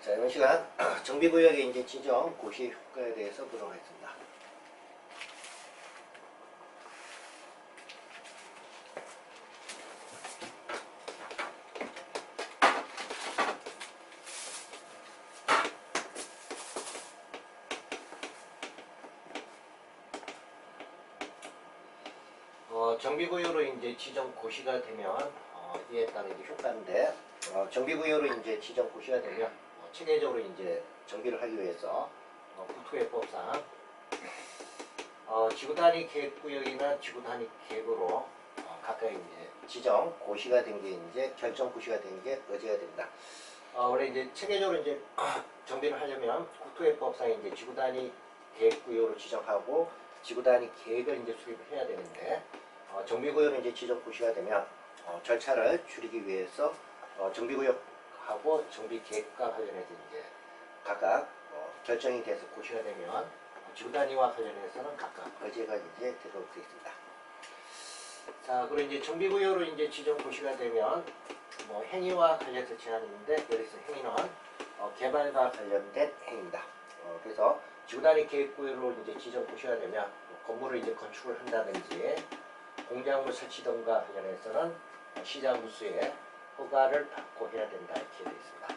자, 이번 시간 정비구역의 이제 지정, 고시 효과에 대해서 보도록 하겠습니다. 정비구역으로 이제 지정 고시가 되면 이에 따른 이제 효과인데, 정비구역으로 이제 지정 고시가 되면 체계적으로 이제 정비를 하기 위해서 국토개법상 지구단위 계획구역이나 지구단위 계획으로 각각 이제 지정 고시가 된 게 이제 결정 고시가 된 게 의제가 됩니다. 원래 이제 체계적으로 이제 정비를 하려면 국토개법상 이제 지구단위 계획구역으로 지정하고 지구단위 계획을 이제 수립을 해야 되는데, 정비구역은 이제 지정 고시가 되면 절차를 줄이기 위해서 정비구역하고 정비계획과 관련해서 이제 각각 결정이 돼서 고시가 되면 지구단위와 관련해서는 각각 의제가 이제 되도록 되어 있습니다. 자, 그리고 이제 정비구역으로 이제 지정 고시가 되면 행위와 관련해서 제한이 있는데, 여기서 행위는 개발과 관련된 행위입니다. 그래서 지구단위 계획구역으로 이제 지정 고시가 되면 건물을 이제 건축을 한다든지 공작물 설치 등과 관련해서는 시장 수에 허가를 받고 해야 된다, 이렇게 되어 있습니다.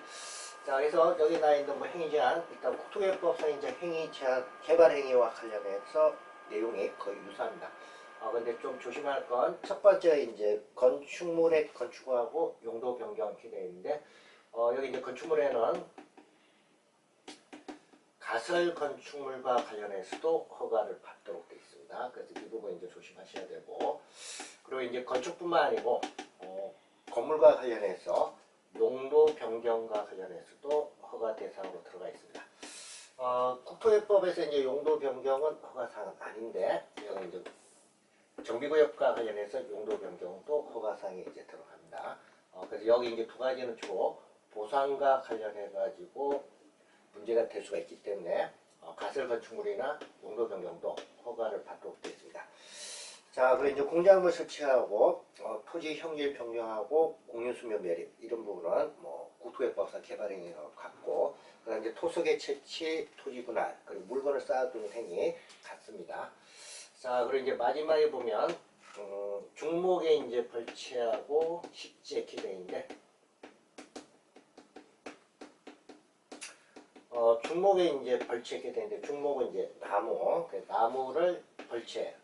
자, 그래서 여기 나와 있는 행위 제한, 일단 국토개법상 이제 행위 제한, 개발 행위와 관련해서 내용이 거의 유사합니다. 근데 좀 조심할 건 첫 번째 이제 건축물의 건축하고 용도 변경 이렇게 되어 있는데, 여기 이제 건축물에는 가설 건축물과 관련해서도 허가를 받도록 되어 있습니다. 그래서 이 부분 이제 조심하셔야 되고, 그리고 이제 건축뿐만 아니고 건물과 관련해서 용도 변경과 관련해서도 허가 대상으로 들어가 있습니다. 국토개법에서 이제 용도 변경은 허가사항은 아닌데, 여기 이제 정비구역과 관련해서 용도 변경도 허가사항에 이제 들어갑니다. 그래서 여기 이제 두 가지는 주로 보상과 관련해 가지고 문제가 될 수가 있기 때문에 가설 건축물이나 용도 변경도 허가를 받도록 되어 있습니다. 자, 그리고 이제 공작물 설치하고 토지 형질 변경하고 공유수면 매립, 이런 부분은 국토개법상 개발행위로 같고, 그다음 이제 토속의 채취, 토지 분할, 그리고 물건을 쌓아두는 행위 같습니다. 자, 그리고 이제 마지막에 보면 중목에 이제 벌채하고 식재 기대인데, 중목에 이제 벌채게 되는데, 중목은 이제 나무, 나무를 벌채,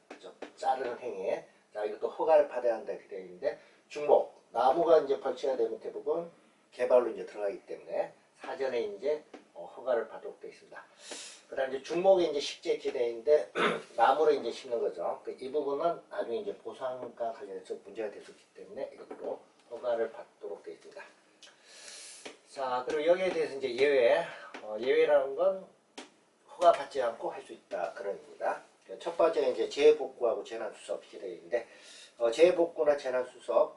자르는 행위. 자, 이것도 허가를 받아야 한다 이렇게 되어 있는데, 중목, 나무가 이제 벌채가 되면 대부분 개발로 이제 들어가기 때문에 사전에 이제 허가를 받도록 되어 있습니다. 그다음 이제 중목에 이제 식재 이렇게 되어 있는데, 나무를 이제 심는 거죠. 이 부분은 나중에 이제 보상과 관련해서 문제가 될 수 있기 때문에 이것도 허가를 받도록 되어 있습니다. 자, 그리고 여기에 대해서 이제 예외라는 건 허가 받지 않고 할 수 있다, 그런 의미입니다. 첫 번째는 이제 재해복구하고 재난수습 이렇게 되어 있는데, 재해복구나 재난수습,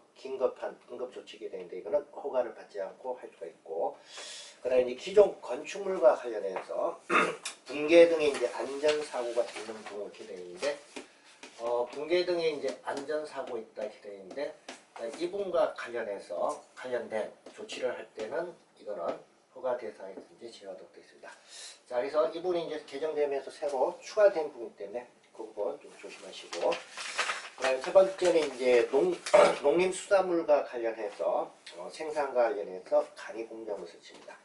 응급조치게 되는데, 이거는 허가를 받지 않고 할 수가 있고, 그다음에 이제 기존 건축물과 관련해서 붕괴 등의 이제 안전사고가 있는 경우 이렇게 되어 있는데, 붕괴 등의 이제 안전사고 있다 이렇게 되어 있는데, 이 부분과 관련해서 관련된 조치를 할 때는 이거는 허가 대상에서 이제 제외하도록 되어 있습니다. 자, 그래서 이 부분이 이제 개정되면서 새로 추가된 부분 때문에 그 부분 좀 조심하시고, 그다음에 세 번째는 이제 농림수산물과 관련해서 생산과 관련해서 간이 공작물 설치입니다.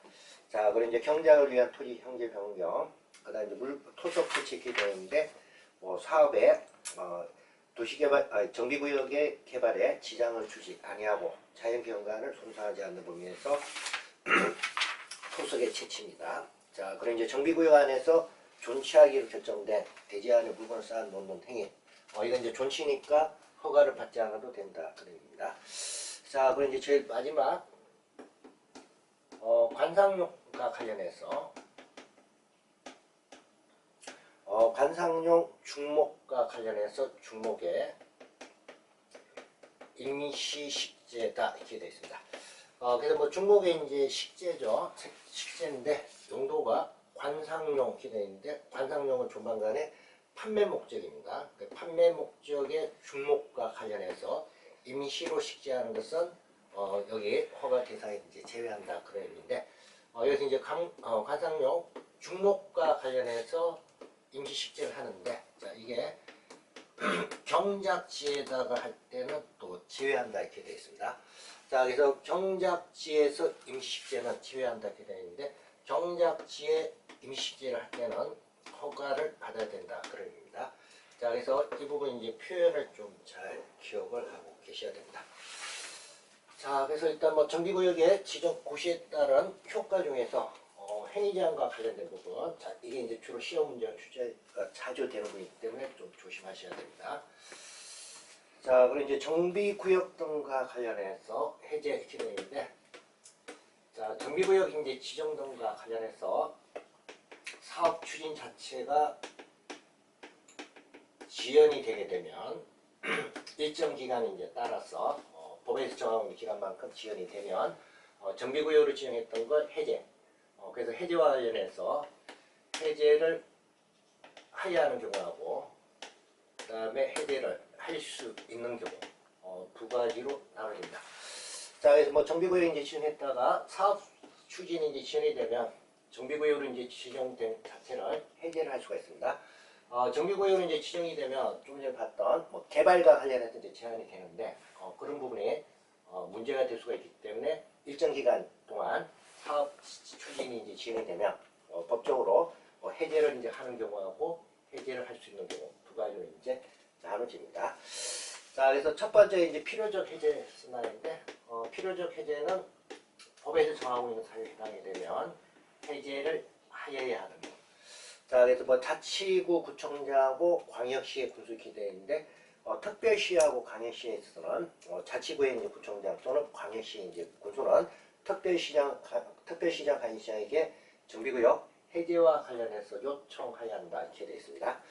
자, 그리고 이제 경작을 위한 토지 형질 변경, 그다음에 이제 토속 설치 기대인데, 사업에 도시개발, 정비구역의 개발에 지장을 주지 아니하고 자연경관을 손상하지 않는 범위에서 토속의 채취입니다. 자, 그리고 이제 정비구역 안에서 존치하기로 결정된 대지 안에 물건을 쌓아 놓는 행위, 이건 이제 존치니까 허가를 받지 않아도 된다, 그런 의미입니다. 자, 그리고 이제 제일 마지막 관상용과 관련해서 관상용 중목과 관련해서 중목에 임시 식재다 이렇게 되어 있습니다. 그래서 중목에 이제 식재죠. 식재인데 용도가 관상용 이렇게 되어 있는데, 관상용은 조만간에 판매 목적입니다. 판매 목적의 중목과 관련해서 임시로 식재하는 것은 여기 허가 대상에 이제 제외한다, 그런 의미인데, 여기서 이제 관상용 중목과 관련해서 임시식재를 하는데, 자, 이게 경작지에다가 할 때는 또 제외한다 이렇게 되어 있습니다. 자, 그래서 경작지에서 임시식재는 제외한다 이렇게 되어 있는데, 경작지에 임시식재를 할 때는 허가를 받아야 된다 그런 의미입니다. 자, 그래서 이 부분 이제 표현을 좀 잘 기억을 하고 계셔야 됩니다. 자, 그래서 일단 뭐 정비구역의 지정 고시에 따른 효과 중에서 행위제한과 관련된 부분, 자, 이게 이제 주로 시험 문제가 출제가 자주 되는 부분이기 때문에 좀 조심하셔야 됩니다. 자, 그리고 이제 정비구역 등과 관련해서 해제 이렇게 되어 있는데, 자, 정비구역 이제 지정 등과 관련해서 사업 추진 자체가 지연이 되게 되면 일정 기간이 이제 따라서 법에서 정하고 있는 기간만큼 지연이 되면 정비구역으로 지정했던 걸 해제. 그래서 해제와 관련해서 해제를 하야하는 경우하고 그 다음에 해제를 할 수 있는 경우 두 가지로 나눠집니다. 자, 그래서 뭐 정비구역 이제 지정했다가 사업 추진이 이제 지연이 되면 정비구역으로 이제 지정된 자체를 해제를 할 수가 있습니다. 정비구역으로 이제 지정이 되면 좀 전에 봤던 뭐 개발과 관련해서 이제 제한이 되는데 그런 부분이 문제가 될 수가 있기 때문에 일정 기간 동안 사업 추진이 이제 진행이 되면 법적으로 해제를 이제 하는 경우하고 해제를 할 수 있는 경우 두 가지로 이제 나눠집니다. 자, 그래서 첫 번째 이제 필요적 해제 순환인데 필요적 해제는 법에서 정하고 있는 사유에 해당이 되면 해제를 하여야 하는 경우. 자, 그래서 뭐 자치구 구청장하고 광역시의 군수 이렇게 되어 있는데 특별시하고 광역시에 있어서는 자치구의 이제 구청장 또는 광역시의 이제 군수는 특별시장 관시장에게 정비구역 해제와 관련해서 요청하여야 한다 이렇게 되어 있습니다.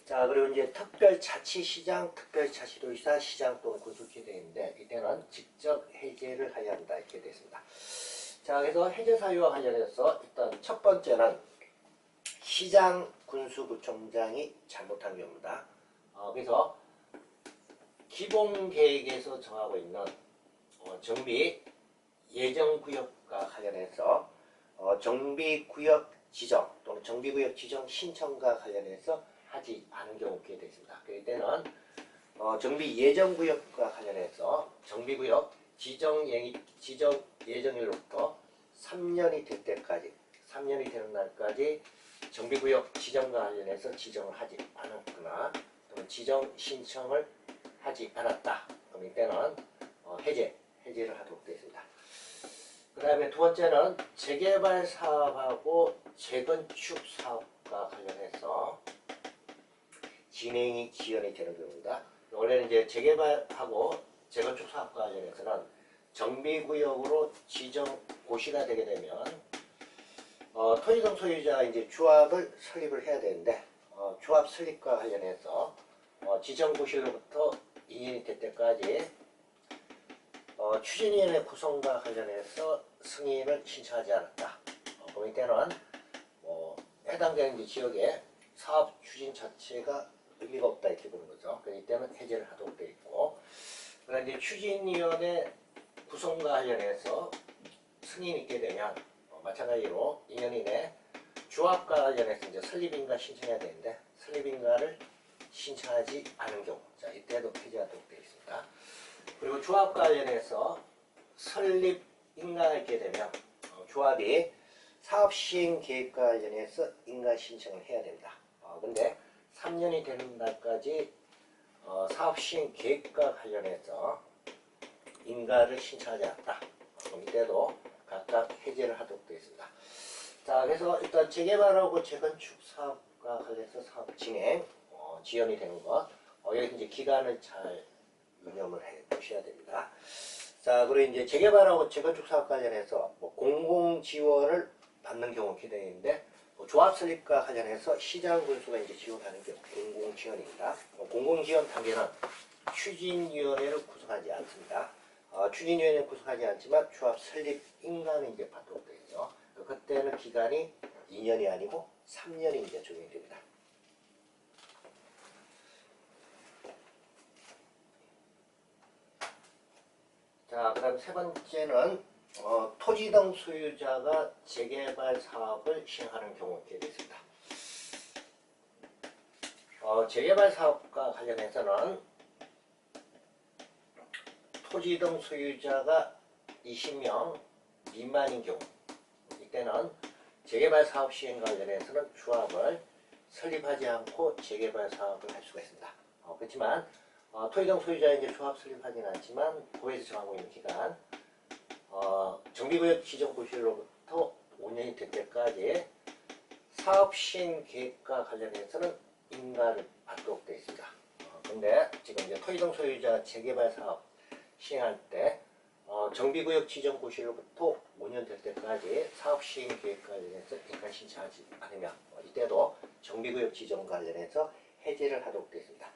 자, 그리고 이제 특별자치시장, 특별자치도지사, 시장 또는 군수 이렇게 되어 있는데 이때는 직접 해제를 하여야 한다 이렇게 되어 있습니다. 자, 그래서 해제 사유와 관련해서 일단 첫 번째는 시장, 군수, 구청장이 잘못한 경우입니다. 그래서 기본계획에서 정하고 있는 정비 예정구역과 관련해서 정비구역 지정 또는 정비구역 지정 신청과 관련해서 하지 않은 경우 있게 되겠습니다. 그럴 때는 정비 예정구역과 관련해서 정비구역 지정 예정일로부터 3년이 될 때까지 3년이 되는 날까지 정비구역 지정과 관련해서 지정을 하지 않았거나 또는 지정 신청을 하지 않았다. 그럼 이때는 해제를 하도록 되어 있습니다. 그 다음에 두 번째는 재개발 사업하고 재건축 사업과 관련해서 진행이 지연이 되는 경우입니다. 원래는 이제 재개발하고 재건축 사업과 관련해서는 정비구역으로 지정 고시가 되게 되면 토지동 소유자 이제 조합을 설립을 해야 되는데 조합 설립과 관련해서 지정 고시로부터 2년이 될 때까지 추진위원회 구성과 관련해서 승인을 신청하지 않았다. 그럴 때는 해당되는 지역에 사업 추진 자체가 의미가 없다 이렇게 보는 거죠. 그래서 이때는 해제를 하도록 되어 있고, 그런데 추진위원회 구성과 관련해서 승인이 있게 되면 마찬가지로 2년 이내 조합과 관련해서 이제 설립인가 신청해야 되는데 설립인가를 신청하지 않은 경우, 자 이때도 해제하도록 되어 있습니다. 그리고 조합과 관련해서 설립인가가 있게 되면 조합이 사업 시행 계획과 관련해서 인가 신청을 해야 됩니다. 근데 3년이 되는 날까지 사업 시행 계획과 관련해서 인가를 신청하지 않았다. 그럼 이때도 각각 해제를 하도록 되어 있습니다. 자, 그래서 일단 재개발하고 재건축 사업과 관련해서 사업 진행 지연이 되는 것, 여기 이제 기간을 잘 유념을 해 보셔야 됩니다. 자, 그리고 이제 재개발하고 재건축 사업 관련해서 공공 지원을 받는 경우 기대되어 있는데 조합 설립과 관련해서 시장 군수가 이제 지원하는 경우 공공 지원입니다. 공공 지원 단계는 추진위원회를 구성하지 않습니다. 추진위원회는 구성하지 않지만 조합 설립 인가는 이제 받도록 되어 있죠. 그때는 기간이 2년이 아니고 3년이 이제 적용이 됩니다. 자, 그 다음 세 번째는 토지 등 소유자가 재개발 사업을 시행하는 경우 이렇게 되어 있습니다. 재개발 사업과 관련해서는 토지 등 소유자가 20명 미만인 경우, 이때는 재개발 사업 시행 관련해서는 조합을 설립하지 않고 재개발 사업을 할 수가 있습니다. 그렇지만 토지 등 소유자 이제 조합 설립하지는 않지만 도에서 정하고 있는 기간, 정비구역 지정 고시로부터 5년이 될 때까지 사업 시행 계획과 관련해서는 인가를 받도록 되어 있습니다. 그런데 지금 이제 토지 등 소유자 재개발 사업 시행할 때 정비구역 지정 고시로부터 5년 될 때까지 사업 시행 계획 관련해서 인가 신청하지 않으면 이때도 정비구역 지정 관련해서 해제를 하도록 되어 있습니다.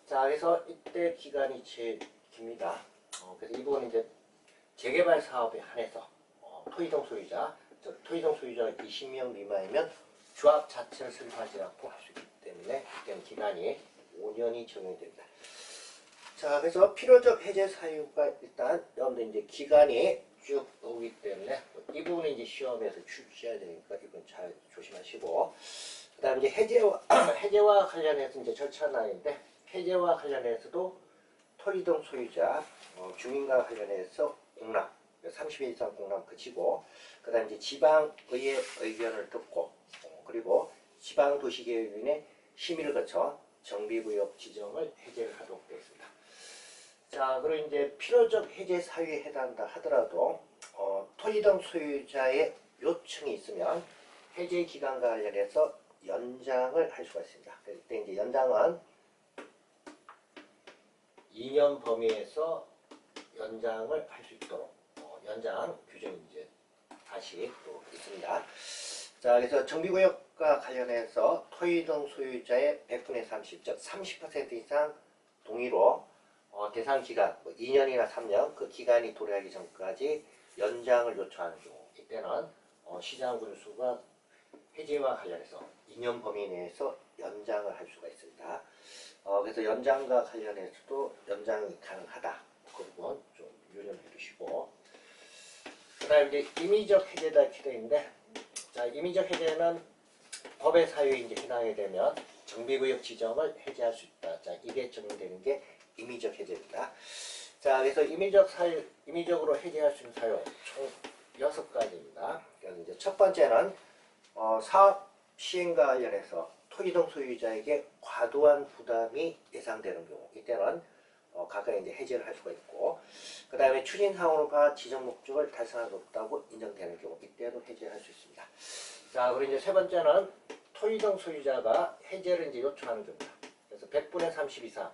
자, 그래서 이때 기간이 제일 깁니다. 그래서 이 부분은 이제 재개발 사업에 한해서 토지 등 소유자, 토지 등 소유자가 20명 미만이면 조합 자체를 설립하지 않고 할 수 있기 때문에 이때는 기간이 5년이 적용이 됩니다. 자, 그래서 필요적 해제 사유가 일단 여러분들 이제 기간이 쭉 오기 때문에 이 부분은 이제 시험에서 출제해야 되니까 이건 잘 조심하시고, 그다음 이제 해제와 관련해서 이제 절차나인데, 해제와 관련해서도 토지 등 소유자 주민과 관련해서 공람 30일 이상 공람 그치고, 그다음 이제 지방의회 의견을 듣고 그리고 지방도시계획위원회 심의를 거쳐 정비구역 지정을 해제를 하도록 되어 있습니다. 자, 그리고 이제 필요적 해제 사유에 해당한다 하더라도 토지 등 소유자의 요청이 있으면 해제 기간과 관련해서 연장을 할 수가 있습니다. 그때 이제 연장은 2년 범위에서 연장을 할 수 있도록 연장 규정이 이제 다시 또 있습니다. 자, 그래서 정비구역과 관련해서 토지 등 소유자의 100분의 30, 즉 30% 이상 동의로 대상 기간 2년이나 3년 그 기간이 도래하기 전까지 연장을 요청하는 경우, 이때는 시장 군수가 해제와 관련해서 2년 범위 내에서 연장을 할 수가 있습니다. 그래서 연장과 관련해서도 연장이 가능하다. 그 부분 좀 유념해 두시고, 그 다음에 이제 임의적 해제다 이렇게 되어 있는데, 자, 임의적 해제는 법의 사유에 이제 해당이 되면 정비구역 지정을 해제할 수 있다. 자, 이게 적용되는 게 임의적 해제입니다. 자, 그래서 임의적으로 해제할 수 있는 사유 총 6가지입니다. 그래서 이제 첫 번째는 사업 시행과 관련해서 토지 등 소유자에게 과도한 부담이 예상되는 경우, 이때는 각각 이제 해제를 할 수가 있고, 그 다음에 추진 사업과 지정 목적을 달성할 수 없다고 인정되는 경우, 이때도 해제할 수 있습니다. 자, 그리고 이제 세 번째는 토지 등 소유자가 해제를 이제 요청하는 경우입니다. 그래서 100분의 30 이상,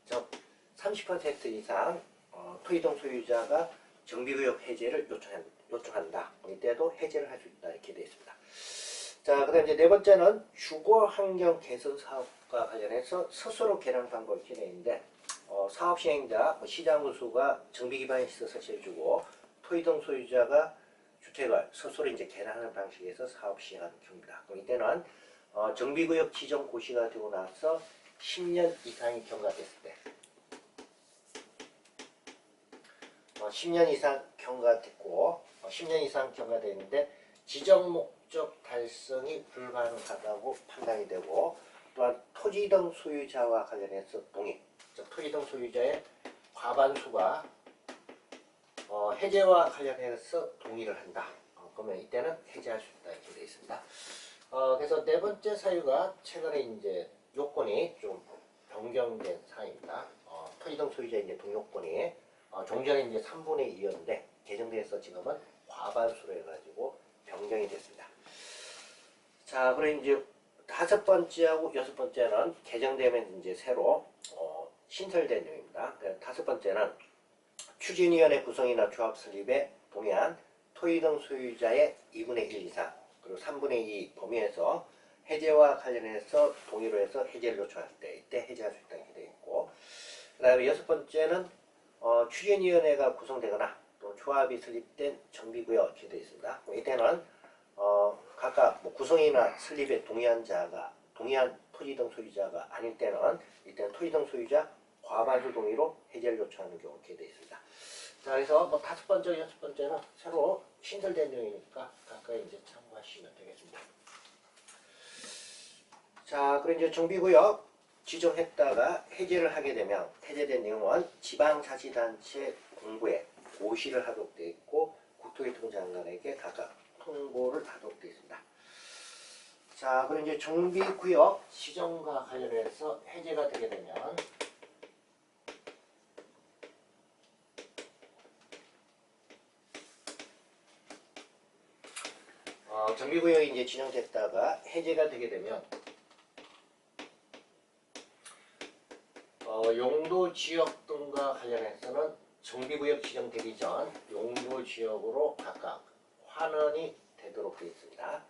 즉 30% 이상 토지 등 소유자가 정비구역 해제를 요청한다. 이때도 해제를 할 수 있다 이렇게 되어 있습니다. 자, 그 다음 이제 네 번째는 주거 환경 개선 사업과 관련해서 스스로 개량 방법 이렇게 되어 있는데, 사업 시행자, 시장 군수가 정비 기반 시설 설치해주고 토지 등 소유자가 주택을 스스로 이제 개량하는 방식에서 사업 시행하는 경우입니다. 그럼 이때는 정비구역 지정 고시가 되고 나서 10년 이상이 경과됐을 때, 10년 이상 경과됐고 10년 이상 경과되는데 지정 목적 달성이 불가능하다고 판단이 되고, 또한 토지 등 소유자와 관련해서 동의, 즉 토지 등 소유자의 과반수가 해제와 관련해서 동의를 한다. 그러면 이때는 해제할 수 있다 이렇게 되어 있습니다. 그래서 네 번째 사유가 최근에 이제 요건이 좀 변경된 사항입니다. 토지 등 소유자의 이제 동요건이 종전에 이제 3분의 2였는데 개정돼서 지금은 과반수로 해가지고 변경이 됐습니다. 자, 그리고 이제 다섯 번째하고 여섯 번째는 개정되면 이제 새로 신설된 내용입니다. 다섯 번째는 추진위원회 구성이나 조합 설립에 동의한 토지 등 소유자의 2분의 1 이상 그리고 3분의 2 범위에서 해제와 관련해서 동의로 해서 해제를 요청할 때 이때 해제할 수 있다 이렇게 되어 있고, 그 다음에 여섯 번째는 추진위원회가 구성되거나 또 조합이 설립된 정비구역 이렇게 되어 있습니다. 이때는 각각 구성이나 설립에 동의한 토지 등 소유자가 아닐 때는 이때는 토지 등 소유자 과반수 동의로 해제를 요청하는 경우 이렇게 되어 있습니다. 자, 그래서 뭐 5번째, 6번째는 새로 신설된 내용이니까 가까이 이제 참고하시면 되겠습니다. 자, 그럼 이제 정비구역 지정했다가 해제를 하게 되면 해제된 내용은 지방자치단체 공부에 고시를 하도록 되어 있고 국토교통부 장관에게 각각 통보를 하도록 되어 있습니다. 자, 그럼 이제 정비구역 지정과 관련해서 해제가 되게 되면 정비구역이 이제 지정됐다가 해제가 되게 되면 용도 지역 등과 관련해서는 정비구역 지정되기 전 용도 지역으로 각각 환원이 되도록 되어 있습니다.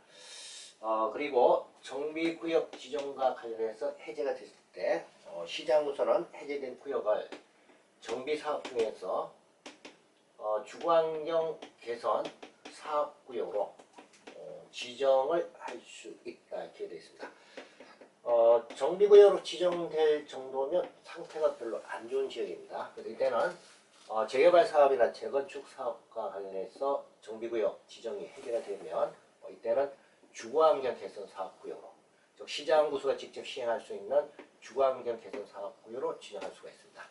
그리고 정비구역 지정과 관련해서 해제가 됐을 때 시장으로서는 해제된 구역을 정비사업 중에서 주거환경 개선 사업구역으로 지정을 할 수 있다 이렇게 되어 있습니다. 정비구역으로 지정될 정도면 상태가 별로 안 좋은 지역입니다. 그래서 이때는 재개발 사업이나 재건축 사업과 관련해서 정비구역 지정이 해제가 되면 이때는 주거환경 개선 사업구역으로, 즉 시장구수가 직접 시행할 수 있는 주거환경 개선 사업구역으로 지정할 수가 있습니다.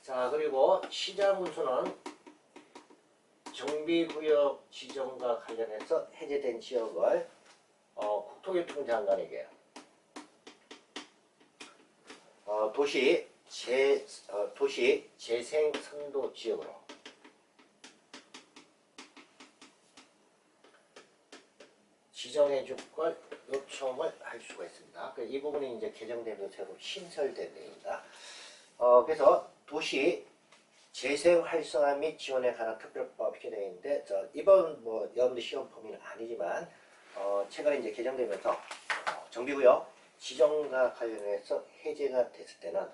자, 그리고 시장군수는 정비구역 지정과 관련해서 해제된 지역을 국토교통부 장관에게 도시 재생 선도 지역으로 지정해 줄 걸 요청을 할 수가 있습니다. 이 부분이 이제 개정되면서 새로 신설된 내용입니다. 그래서 도시 재생 활성화 및 지원에 관한 특별법 이렇게 되어 있는데, 이번 뭐 여러분들 시험 범위는 아니지만 최근에 이제 개정되면서 정비구역 지정과 관련해서 해제가 됐을 때는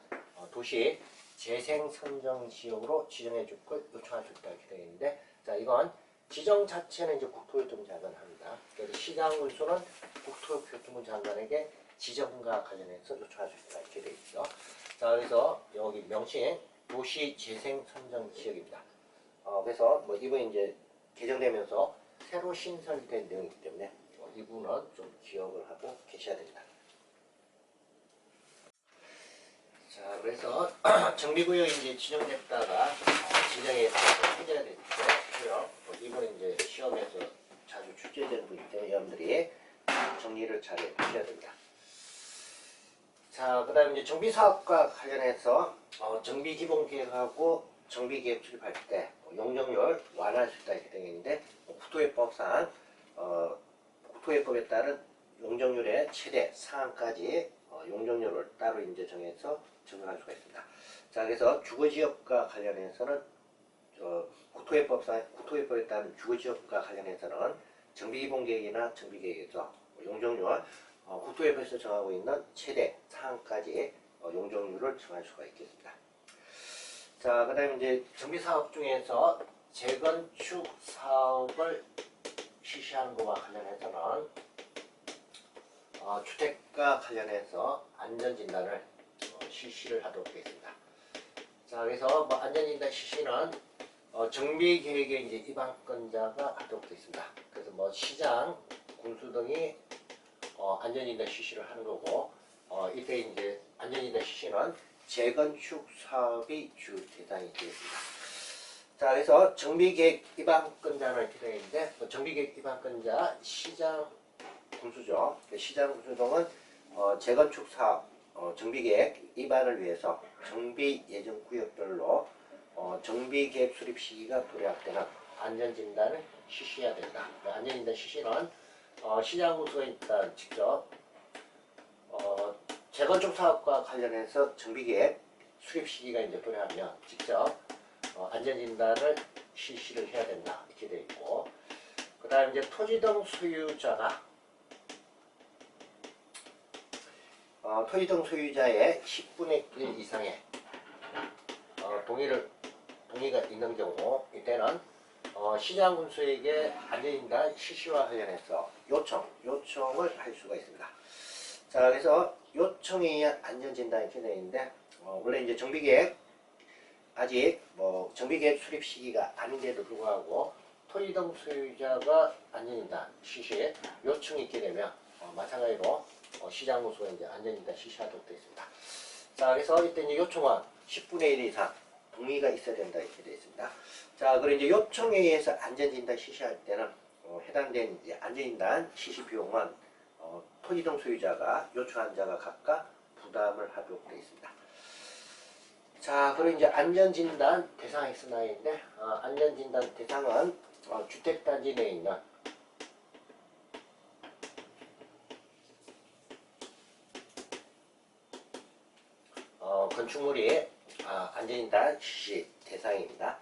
도시 재생 선정 지역으로 지정해 줄 걸 요청할 수 있다 이렇게 되어 있는데, 자, 이건 지정 자체는 이제 국토교통부 장관이 합니다. 그래서 시장군수는 국토교통부 장관에게 지정과 관련해서 요청할 수 있다 이렇게 되어 있죠. 자, 그래서 여기 명칭 도시 재생 선정 지역입니다. 그래서 뭐 이번 이제 개정되면서 새로 신설된 내용이기 때문에 이 부분은 좀 기억을 하고 계셔야 됩니다. 자, 그래서 정비구역이 이제 지정됐다가 지정에 따라서 해제가 됐고요. 이번에 이제 시험에서 자주 출제되는 부분이기 때문에 여러분들이 정리를 잘 해주셔야 됩니다. 자, 그 다음에 이제 정비사업과 관련해서 정비기본계획하고 정비계획 출입할 때 용적률 완화할 수 있다 이렇게 되어 있는데, 국토개법상 국토개법에 따른 용적률의 최대 상한까지 용적률을 따로 이제 정해서 적용할 수가 있습니다. 자, 그래서 주거지역과 관련해서는 국토개법에 따른 주거지역과 관련해서는 정비기본계획이나 정비계획에서 용적률 국토개법에서 정하고 있는 최대 상한까지 용적률을 정할 수가 있겠습니다. 자, 그 다음에 이제 정비사업 중에서 재건축 사업을 실시하는 것과 관련해서는 주택과 관련해서 안전진단을 실시를 하도록 되어 있습니다. 자, 그래서 뭐 안전진단 실시는 정비계획에 이제 입안권자가 하도록 되어 있습니다. 그래서 뭐 시장, 군수 등이 안전진단 실시를 하는 거고, 이때 이제 안전진단 실시는 재건축 사업이 주 대상이 되겠습니다. 자, 그래서 정비계획 입안권자는 이렇게 되어 있는데, 정비계획 입안권자 시장 군수죠. 시장 군수 등은 재건축 사업 정비계획 입안을 위해서 정비 예정 구역별로 정비계획 수립 시기가 도래되는 안전진단을 실시해야 된다. 안전진단 실시는 시장 군수가 일단 직접 재건축 사업과 관련해서 정비계획 수립 시기가 이제 도래하면 직접 안전진단을 실시를 해야 된다 이렇게 되어 있고, 그 다음에 이제 토지 등 소유자가 토지 등 소유자의 10분의 1 이상의 동의가 있는 경우, 이때는 시장 군수에게 안전진단 실시와 관련해서 요청을 할 수가 있습니다. 자, 그래서 요청에 의한 안전진단이 되어 있는데, 원래 이제 정비계획 아직 뭐 정비계획 수립 시기가 아닌데도 불구하고 토지동 소유자가 안전진단 실시 요청이 있게 되면 마찬가지로 시장군수가 이제 안전진단 실시하도록 되어 있습니다. 자, 그래서 이때 이제 요청은 10분의 1 이상 동의가 있어야 된다 이렇게 되어 있습니다. 자, 그리고 이제 요청에 의해서 안전진단 실시할 때는 해당된 이제 안전진단 실시 비용은 토지동 소유자가 요청한 자가 각각 부담을 하도록 되어 있습니다. 자, 그리고 이제 안전진단 대상 X나인데 안전진단 대상은 주택단지 내에 있는 건축물이 안전진단 실시 대상입니다.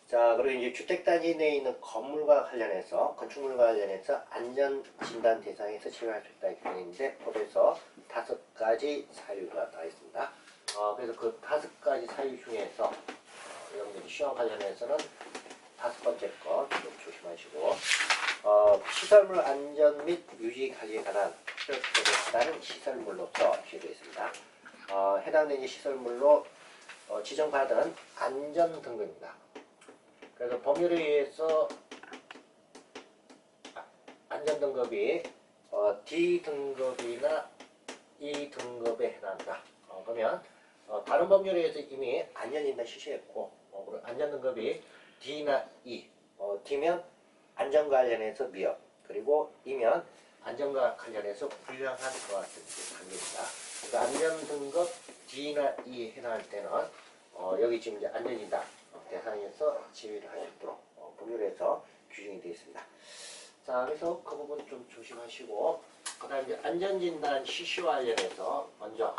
자, 그리고 이제 주택단지 내에 있는 건물과 관련해서 건축물과 관련해서 안전진단 대상에서 제외할 수 있다 이렇게 되어 있는데 법에서 5가지 사유가 나와 있습니다. 그래서 그 5가지 사유 중에서 여러분들이 시험 관련해서는 5번째 거 좀 조심하시고 시설물 안전 및 유지 관리에 관한 필요성에 따른 시설물로서 기재되어 있습니다. 해당되는 시설물로 지정받은 안전등급입니다. 그래서 법률에 의해서 안전등급이 D등급이나 E등급에 해당한다. 그러면 다른 법률에 의해서 이미 안전진단 실시했고 안전등급이 D나 E, D면 안전과 관련해서 미흡, 그리고 E면 안전과 관련해서 불량한 것과 같은 관계입니다. 그래서 안전등급 D나 E에 해당할 때는 여기 지금 이제 안전진단 대상에서 제외를 할 수 있도록 법률에서 규정이 되어 있습니다. 자, 그래서 그 부분 좀 조심하시고, 그 다음에 이제 안전진단 실시와 관련해서 먼저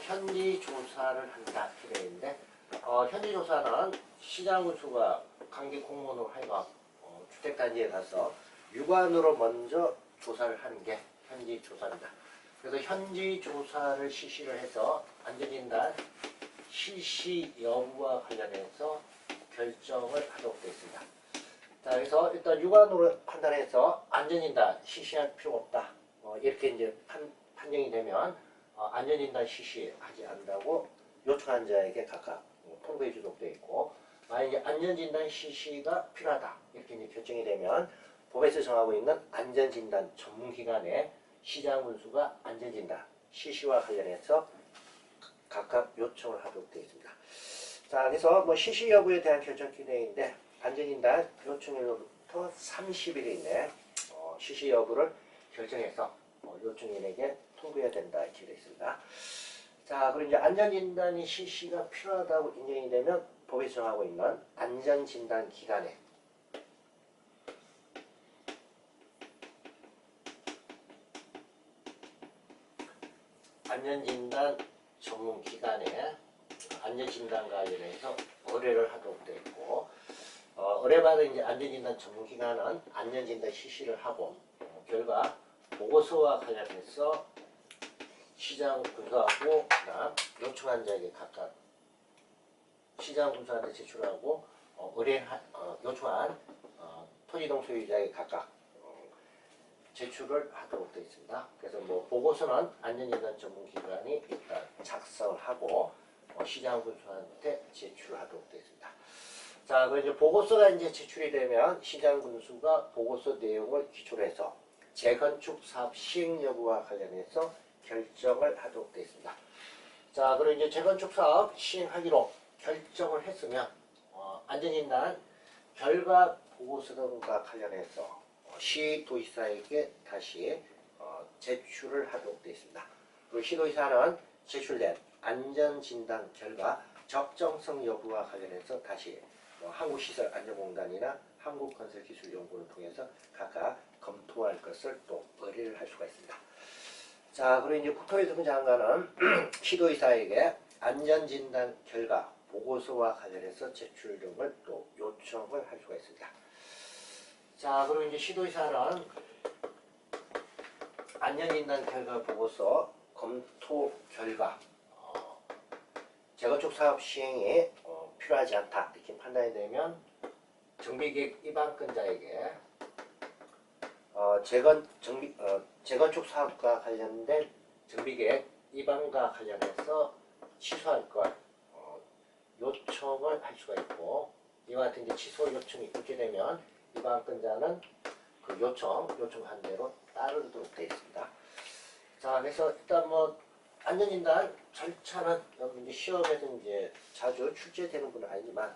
현지 조사를 한다 이렇게 되어 있는데 현지 조사는 시장군수가 관계 공무원으로 하여금 주택단지에 가서 육안으로 먼저 조사를 하는 게 현지 조사입니다. 그래서 현지 조사를 실시를 해서 안전진단 실시 여부와 관련해서 결정을 하도록 되어 있습니다. 자, 그래서 일단 육안으로 판단해서 안전진단 실시할 필요가 없다. 이렇게 이제 판정이 되면 안전진단 실시하지 않는다고 요청한 자에게 각각 통보해 주도록 되어 있고, 만약에 안전진단 실시가 필요하다 이렇게 이제 결정이 되면 법에서 정하고 있는 안전진단 전문기관의 시장군수가 안전진단 실시와 관련해서 각각 요청을 하도록 되어 있습니다. 자, 그래서 뭐 실시 여부에 대한 결정 기능인데 안전진단 요청일로부터 30일 이내 실시 여부를 결정해서 요청인에게 통보해야 된다 이렇게 되어 있습니다. 자, 그리고 이제 안전진단이 실시가 필요하다고 인정이 되면 법에서 정하고 있는 안전진단 기간에 안전진단 전문기관에 안전진단과 관련해서 의뢰를 하도록 되어 있고, 의뢰받은 이제 안전진단 전문기관은 안전진단 실시를 하고 결과 보고서와 관련해서 시장군수하고 요청한 자에게 각각 시장군수한테 제출하고 요청한 토지동 소유자에게 각각 제출을 하도록 되어 있습니다. 그래서 뭐 보고서는 안전진단 전문기관이 일단 작성을 하고 시장군수한테 제출을 하도록 되어 있습니다. 자, 그리고 이제 보고서가 이제 제출이 되면 시장군수가 보고서 내용을 기초로 해서 재건축 사업 시행 여부와 관련해서 결정을 하도록 되어 있습니다. 자, 그리고 이제 재건축 사업 시행하기로 결정을 했으면 안전진단 결과 보고서 등과 관련해서 시도지사에게 다시 제출을 하도록 되어 있습니다. 그리고 시도지사는 제출된 안전진단 결과 적정성 여부와 관련해서 다시 한국시설안전공단이나 한국건설기술연구원을 통해서 각각 검토할 것을 또 의뢰를 할 수가 있습니다. 자, 그리고 이제 국토교통부 장관은 시도지사에게 안전진단 결과 보고서와 관련해서 제출 등을 또 요청을 할 수가 있습니다. 자, 그리고 이제 시도지사는 안전진단 결과 보고서 검토 결과 재건축 사업 시행에 필요하지 않다 이렇게 판단이 되면 정비계획 위반권자에게 재건축 사업과 관련된 정비계획 위반과 관련해서 취소할 것 요청을 할 수가 있고, 이와 같은 이제 취소 요청이 있게 되면 위반권자는 그 요청한 대로 따르도록 되어 있습니다. 자, 그래서 일단 뭐 안전진단 절차는 이제 시험에서 이제 자주 출제되는 분은 아니지만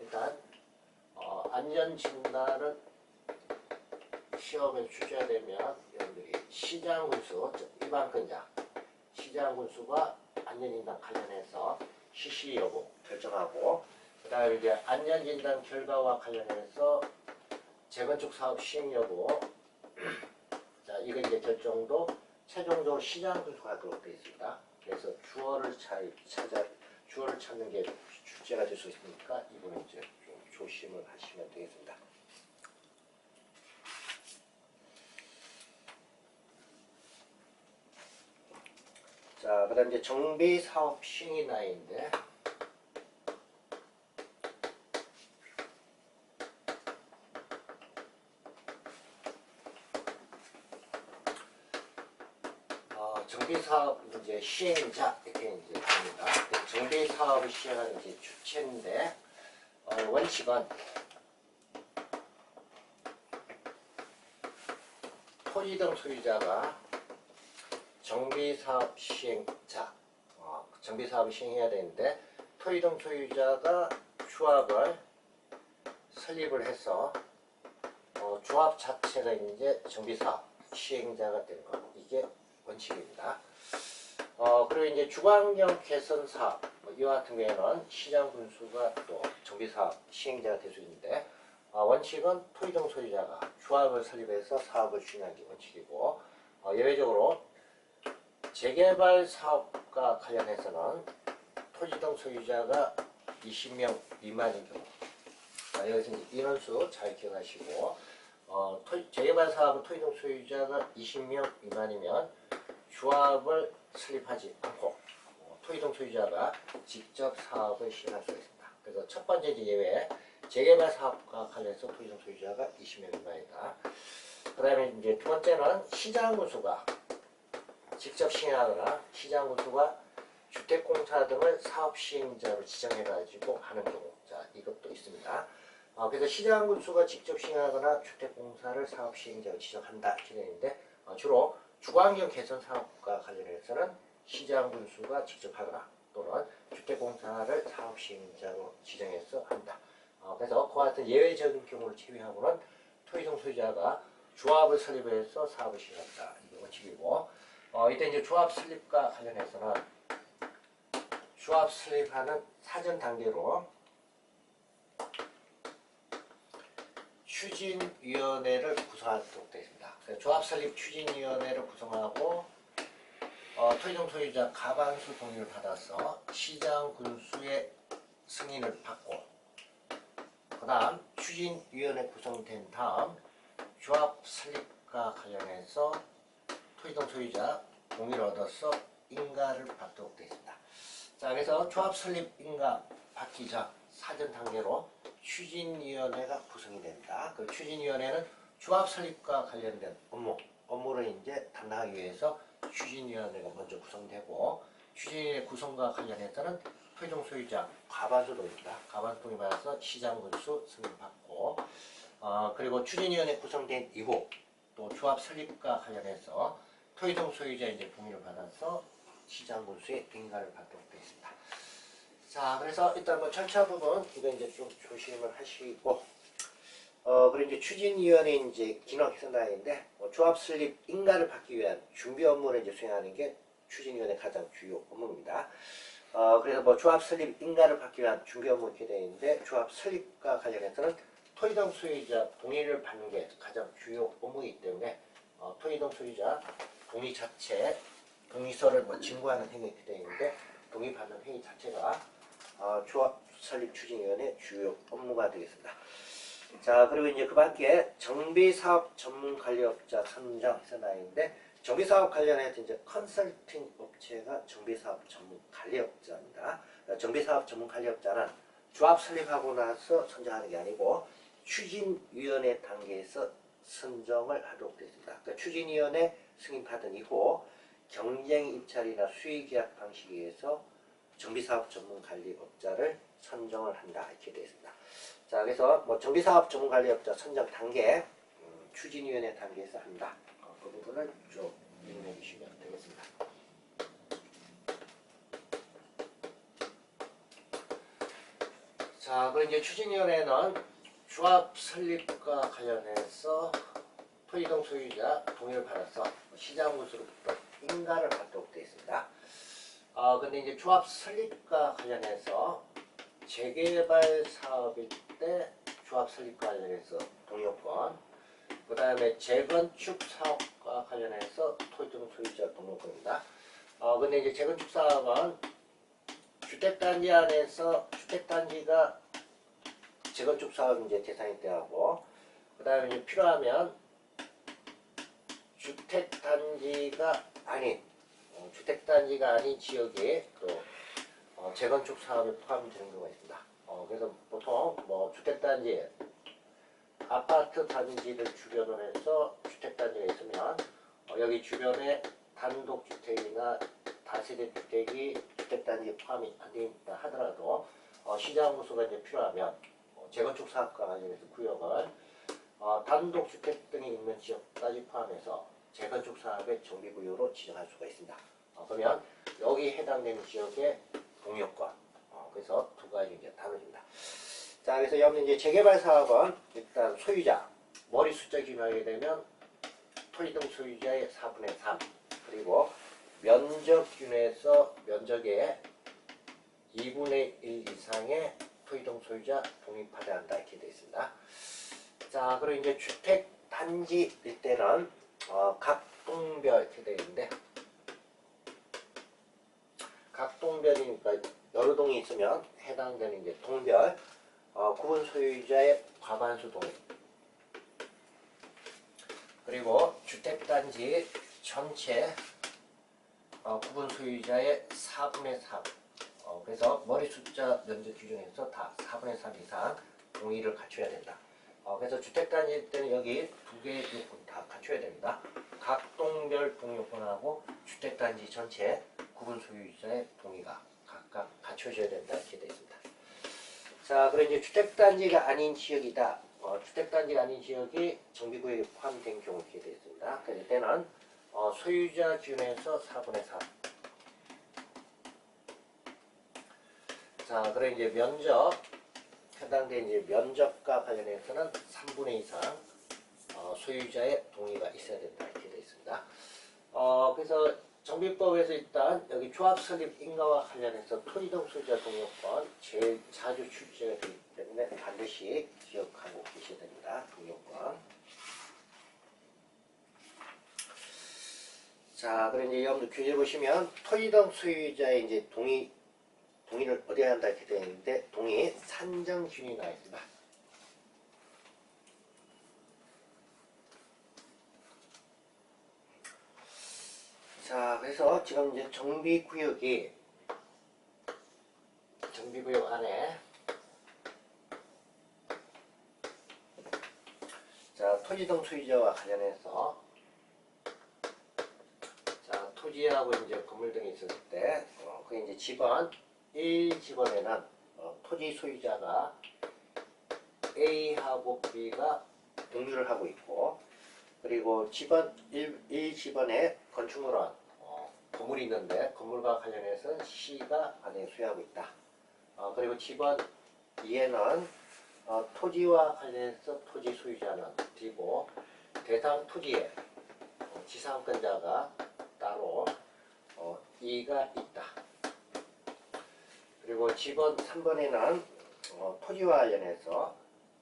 일단 안전진단은 시험에 출제되면 여러분들이 시장군수, 즉 위반권자, 시장군수가 안전진단 관련해서 실시 여부 결정하고, 그 다음에 이제 안전진단 결과와 관련해서 재건축 사업 시행 여부, 자, 이거 이제 결정도 최종적으로 시장군수가 하도록 되어 있습니다. 그래서 주어를 찾는 게 출제가 될 수 있으니까 이분은 이제 좀 조심을 하시면 되겠습니다. 자, 그 다음 이제 정비사업 시행이 나인데, 정비사업 이제 시행자 이렇게 이제 됩니다. 정비사업을 시행하는 이제 주체인데, 원칙은 토지 등 소유자가 정비사업 시행자, 정비사업을 시행해야 되는데, 토지 등 소유자가 조합을 설립을 해서 조합 자체가 이제 정비사업 시행자가 되는 것, 이게 원칙입니다. 그리고 이제 주거환경 개선 사업, 이와 같은 경우에는 시장 군수가 또 정비사업 시행자가 될 수 있는데, 원칙은 토지 등 소유자가 조합을 설립해서 사업을 추진하는 게 원칙이고, 예외적으로 재개발 사업과 관련해서는 토지 등 소유자가 20명 미만인 경우, 여기서 이제 인원수 잘 기억하시고, 재개발 사업은 토지 등 소유자가 20명 미만이면 조합을 설립하지 않고 토지 등 소유자가 직접 사업을 시행할 수 있습니다. 그래서 첫 번째 예외, 재개발 사업과 관련해서 토지 등 소유자가 20명 미만이다. 그 다음에 이제 두 번째는 시장군수가 직접 시행하거나 시장군수가 주택공사 등을 사업 시행자로 지정해가지고 하는 경우, 자, 이것도 있습니다. 그래서 시장군수가 직접 시행하거나 주택공사를 사업 시행자로 지정한다 이렇게 되는데, 주로 주거환경 개선 사업과 관련해서는 시장군수가 직접 하거나 또는 주택공사를 사업 시행자로 지정해서 한다. 그래서 그와 같은 예외적인 경우를 제외하고는 토지 등 소유자가 조합을 설립해서 사업을 시행한다. 이게 원칙이고, 이때 이제 조합 설립과 관련해서는 조합 설립하는 사전 단계로 추진위원회를 구성하도록 되어 있습니다. 조합 설립 추진위원회를 구성하고 토지 등 소유자 과반수 동의를 받아서 시장 군수의 승인을 받고, 그 다음 추진위원회 구성된 다음 조합 설립과 관련해서 토지 등 소유자 동의를 얻어서 인가를 받도록 되어 있습니다. 자, 그래서 조합 설립 인가 받기 전 사전 단계로 추진위원회가 구성이 됩니다. 그 추진위원회는 조합 설립과 관련된 업무를 이제 담당하기 위해서 추진위원회가 먼저 구성되고, 추진위원회 구성과 관련해서는 토지 등 소유자 과반수 동의입니다. 과반수 동의 받아서 시장군수 승인받고, 그리고 추진위원회 구성된 이후 또 조합 설립과 관련해서 토지 등 소유자 이제 동의를 받아서 시장군수의 인가를 받도록 되어 있습니다. 자, 그래서 일단 뭐 절차 부분 이거 이제 좀 조심을 하시고, 그리고 이제 추진위원회 이제 기능 해설라인인데, 조합 설립 인가를 받기 위한 준비 업무를 이제 수행하는 게 추진위원회 가장 주요 업무입니다. 그래서 뭐 조합 설립 인가를 받기 위한 준비 업무 이렇게 되어 있는데, 조합 설립과 관련해서는 토지 등 소유자 동의를 받는 게 가장 주요 업무이기 때문에 토지 등 소유자 동의 자체, 동의서를 뭐 진구하는 행위 이렇게 되어 있는데, 동의받는 행위 자체가 조합 설립 추진위원회 주요 업무가 되겠습니다. 자, 그리고 이제 그 밖에 정비사업 전문 관리업자 선정 해서 나있는데, 정비사업 관련해서 이제 컨설팅 업체가 정비사업 전문 관리업자입니다. 정비사업 전문 관리업자는 조합 설립하고 나서 선정하는 게 아니고 추진위원회 단계에서 선정을 하도록 되어 있습니다. 그러니까 추진위원회 승인받은 이후 경쟁 입찰이나 수의계약 방식에 의해서 정비사업 전문관리업자를 선정을 한다 이렇게 되어 있습니다. 자, 그래서 뭐 정비사업 전문관리업자 선정 단계, 추진위원회 단계에서 한다. 그 부분을 좀 이용해 주시면 되겠습니다. 자, 그럼 이제 추진위원회는 조합 설립과 관련해서 토지동 소유자 동의를 받아서 시장구수로부터 인가를 받도록 되어 있습니다. 근데 이제 조합 설립과 관련해서 재개발 사업일 때 조합 설립과 관련해서 동의요건, 그 다음에 재건축 사업과 관련해서 토지동 소유자 동의요건입니다. 근데 이제 재건축 사업은 주택단지 안에서 주택단지가 재건축 사업 이제 대상이 돼야 하고, 그 다음에 이제 필요하면 주택단지가 아닌 지역에 또 재건축 사업에 포함되는 경우가 있습니다. 그래서 보통 뭐 주택단지, 아파트 단지를 주변으로 해서 주택단지가 있으면 여기 주변에 단독주택이나 다세대 주택이 주택단지에 포함이 안 되어 있다 하더라도 시장구수가 이제 필요하면 재건축 사업과 관련해서 구역을 단독주택 등이 있는 지역까지 포함해서 재건축 사업의 정비구역으로 지정할 수가 있습니다. 그러면 여기 해당되는 지역의 동의요건, 그래서 두 가지 이제 나눠집니다. 자, 그래서 여기 이제 재개발 사업은 일단 소유자 머리 숫자 기준하게 되면 토지등 소유자의 4분의 3, 그리고 면적 기준에서 면적의 2분의 1 이상의 토지등 소유자 동의받아야 한다 이렇게 되어 있습니다. 자, 그리고 이제 주택 단지일 때는 각 동별 이렇게 되어 있는데, 각 동별이니까 여러 동이 있으면 해당되는 이제 동별, 구분 소유자의 과반수 동의, 그리고 주택 단지 전체 구분 소유자의 4분의 3, 그래서 머리 숫자 면적 기준에서 다 4분의 3 이상 동의를 갖춰야 된다. 그래서 주택단지일 때는 여기 두 개의 요건 다 갖춰야 됩니다. 각 동별 동요건하고 주택단지 전체 구분 소유자의 동의가 각각 갖춰져야 된다 이렇게 되어 있습니다. 자, 그럼 이제 주택단지가 아닌 지역이다. 주택단지가 아닌 지역이 정비구역에 포함된 경우 이렇게 되어 있습니다. 그래서 이때는 소유자 기준에서 4분의 3. 자, 그럼 이제 면적, 해당된 이제 면적과 관련해서는 3분의 2 이상 소유자의 동의가 있어야 된다 이렇게 되어 있습니다. 그래서 정비법에서 일단 여기 조합 설립 인가와 관련해서 토지등 소유자 동의요건 제일 자주 출제가 되기 때문에 반드시 기억하고 계셔야 됩니다. 동의요건. 자, 그럼 이제 여러분들 교재 보시면 토지등 소유자의 이제 동의를 얻어야 한다 이렇게 되어 있는데, 동의 산정 기준이 나와 있습니다. 자, 그래서 지금 이제 정비구역 안에 자, 토지등 소유자와 관련해서 자, 토지하고 이제 건물 등이 있었을 때 그 이제 집안 1집안에는 토지 소유자가 A하고 B가 공유를 하고 있고, 그리고 집안 1집안에 건축물은 건물이 있는데 건물과 관련해서 C가 안에 소유하고 있다. 그리고 집안 2에는 토지와 관련해서 토지 소유자는 D고 대상 토지에 지상권자가 따로 E가 있다. 그리고 집안 3번에는 토지와 관련해서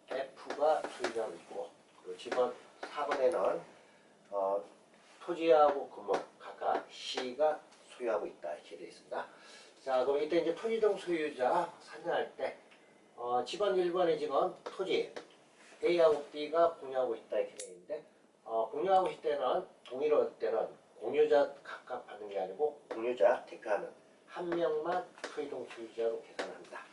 F가 소유자가 있고, 그리고 집안 4번에는 토지하고 건물 각각 C가 소유하고 있다 이렇게 되어 있습니다. 자, 그럼 이때 이제 토지등 소유자 산정할 때 집안 1번의 지금 토지 A하고 B가 공유하고 있다 이렇게 되어 있는데, 공유하고 있을 때는 동의를 얻을 때는 공유자 각각 받는 게 아니고 공유자 대표하는 한 명만 토지등 소유자로 계산을 합니다.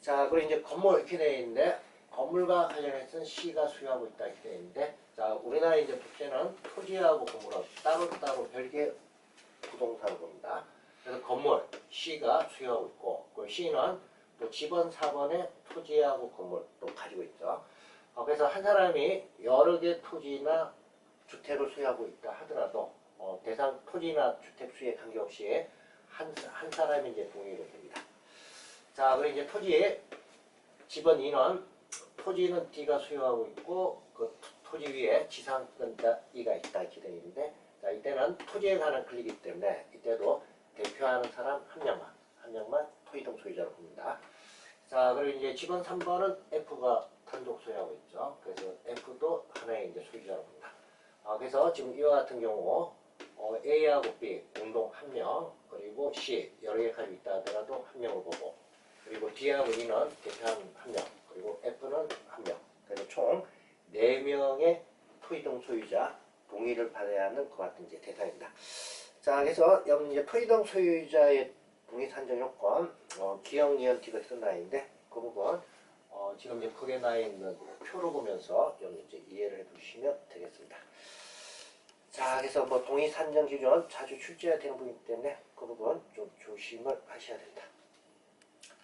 자, 그리고 이제 건물 이렇게 되어 있는데, 건물과 관련해서는 C가 소유하고 있다 이렇게 되어 있는데, 자, 우리나라 이제 국제는 토지하고 건물은 따로따로 별개 부동산을 봅니다. 그래서 건물 C가 소유하고 있고, 그 C는 또 집원 4번에 토지하고 건물 또 가지고 있죠. 그래서 한 사람이 여러 개 토지나 주택을 소유하고 있다 하더라도 대상 토지나 주택 수에 관계없이 한 사람이 이제 동의가 됩니다. 자, 그리고 이제 토지에 집원 2는 토지는 D가 소유하고 있고 그 토지 위에 지상권자 E가 있다 이렇게 되어 있는데, 자, 이때는 토지에 관한 권리이기 때문에 이때도 대표하는 사람 한 명만 토지동 소유자로 봅니다. 자, 그리고 이제 집원 3번은 F가 단독 소유하고 있죠. 그래서 F도 하나의 이제 소유자로 봅니다. 그래서 지금 이와 같은 경우 A하고 B 공동 1명, 그리고 C 여러 개 가지고 있다 하더라도 1명을 보고, 그리고 D하고 E는 대표하는 1명, 그리고 F는 1명. 그래서 총 4명의 토지동 소유자 동의를 받아야 하는 그 같은 이제 대상입니다. 자, 그래서 여러분 이제 토지동 소유자의 동의 산정 요건, 기억, 니은, 디귿 쓴 나인데 그 부분 지금 이제 거기에 나 있는 표로 보면서 여러분 이제 이해를 해두시면 되겠습니다. 자, 그래서 뭐 동의 산정 기준 자주 출제해야 되는 부분이기 때문에 그 부분 좀 조심을 하셔야 된다.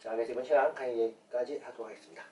자, 그래서 이번 시간 강의 여기까지 하도록 하겠습니다.